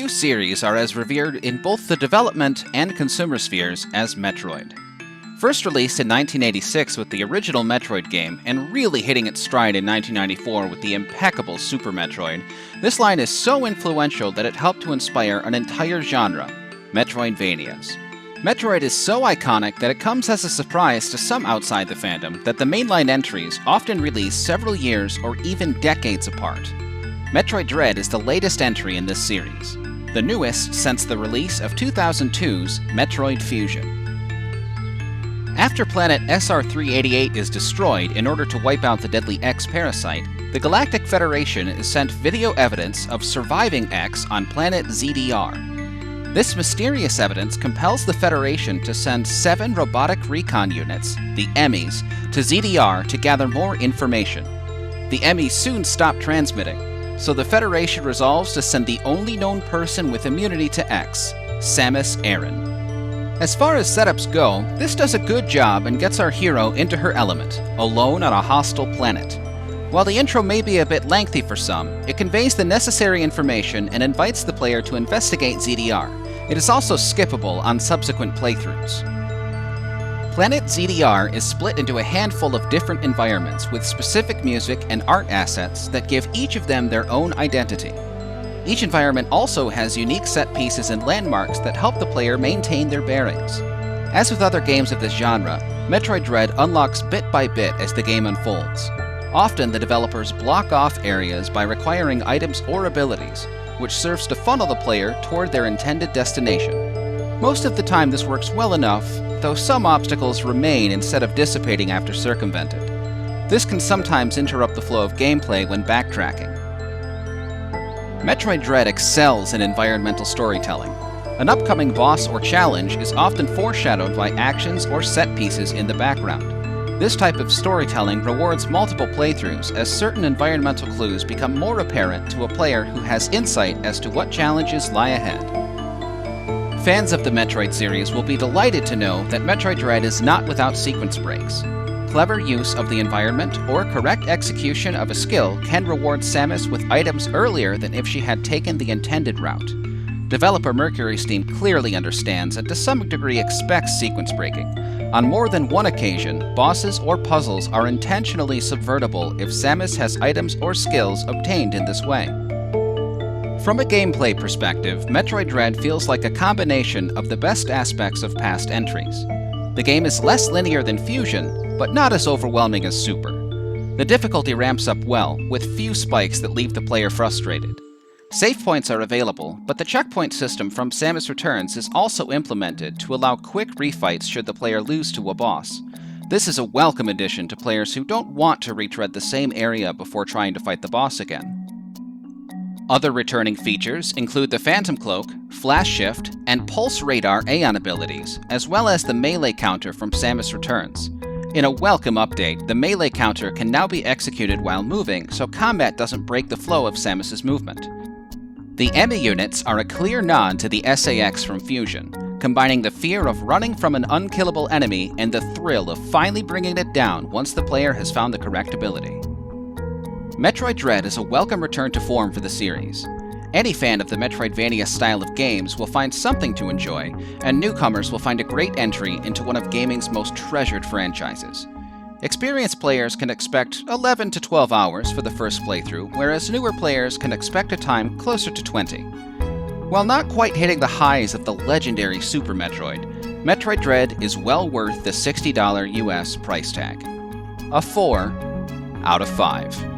few series are as revered in both the development and consumer spheres as Metroid. First released in 1986 with the original Metroid game, and really hitting its stride in 1994 with the impeccable Super Metroid, this line is so influential that it helped to inspire an entire genre, Metroidvanias. Metroid is so iconic that it comes as a surprise to some outside the fandom that the mainline entries often release several years or even decades apart. Metroid Dread is the latest entry in this series, the newest since the release of 2002's Metroid Fusion. After planet SR-388 is destroyed in order to wipe out the deadly X parasite, the Galactic Federation is sent video evidence of surviving X on planet ZDR. This mysterious evidence compels the Federation to send 7 robotic recon units, the EMMIs, to ZDR to gather more information. The EMMIs soon stop transmitting, so the Federation resolves to send the only known person with immunity to X, Samus Aran. As far as setups go, this does a good job and gets our hero into her element, alone on a hostile planet. While the intro may be a bit lengthy for some, it conveys the necessary information and invites the player to investigate ZDR. It is also skippable on subsequent playthroughs. Planet ZDR is split into a handful of different environments with specific music and art assets that give each of them their own identity. Each environment also has unique set pieces and landmarks that help the player maintain their bearings. As with other games of this genre, Metroid Dread unlocks bit by bit as the game unfolds. Often the developers block off areas by requiring items or abilities, which serves to funnel the player toward their intended destination. Most of the time this works well enough, though some obstacles remain instead of dissipating after circumvented. This can sometimes interrupt the flow of gameplay when backtracking. Metroid Dread excels in environmental storytelling. An upcoming boss or challenge is often foreshadowed by actions or set pieces in the background. This type of storytelling rewards multiple playthroughs as certain environmental clues become more apparent to a player who has insight as to what challenges lie ahead. Fans of the Metroid series will be delighted to know that Metroid Dread is not without sequence breaks. Clever use of the environment or correct execution of a skill can reward Samus with items earlier than if she had taken the intended route. Developer Mercury Steam clearly understands and to some degree expects sequence breaking. On more than one occasion, bosses or puzzles are intentionally subvertible if Samus has items or skills obtained in this way. From a gameplay perspective, Metroid Dread feels like a combination of the best aspects of past entries. The game is less linear than Fusion, but not as overwhelming as Super. The difficulty ramps up well, with few spikes that leave the player frustrated. Save points are available, but the checkpoint system from Samus Returns is also implemented to allow quick reffights should the player lose to a boss. This is a welcome addition to players who don't want to retread the same area before trying to fight the boss again. Other returning features include the Phantom Cloak, Flash Shift, and Pulse Radar Aeon abilities, as well as the melee counter from Samus Returns. In a welcome update, the melee counter can now be executed while moving, so combat doesn't break the flow of Samus's movement. The EMMI units are a clear nod to the SAX from Fusion, combining the fear of running from an unkillable enemy and the thrill of finally bringing it down once the player has found the correct ability. Metroid Dread is a welcome return to form for the series. Any fan of the Metroidvania style of games will find something to enjoy, and newcomers will find a great entry into one of gaming's most treasured franchises. Experienced players can expect 11 to 12 hours for the first playthrough, whereas newer players can expect a time closer to 20. While not quite hitting the highs of the legendary Super Metroid, Metroid Dread is well worth the $60 US price tag. A 4 out of 5.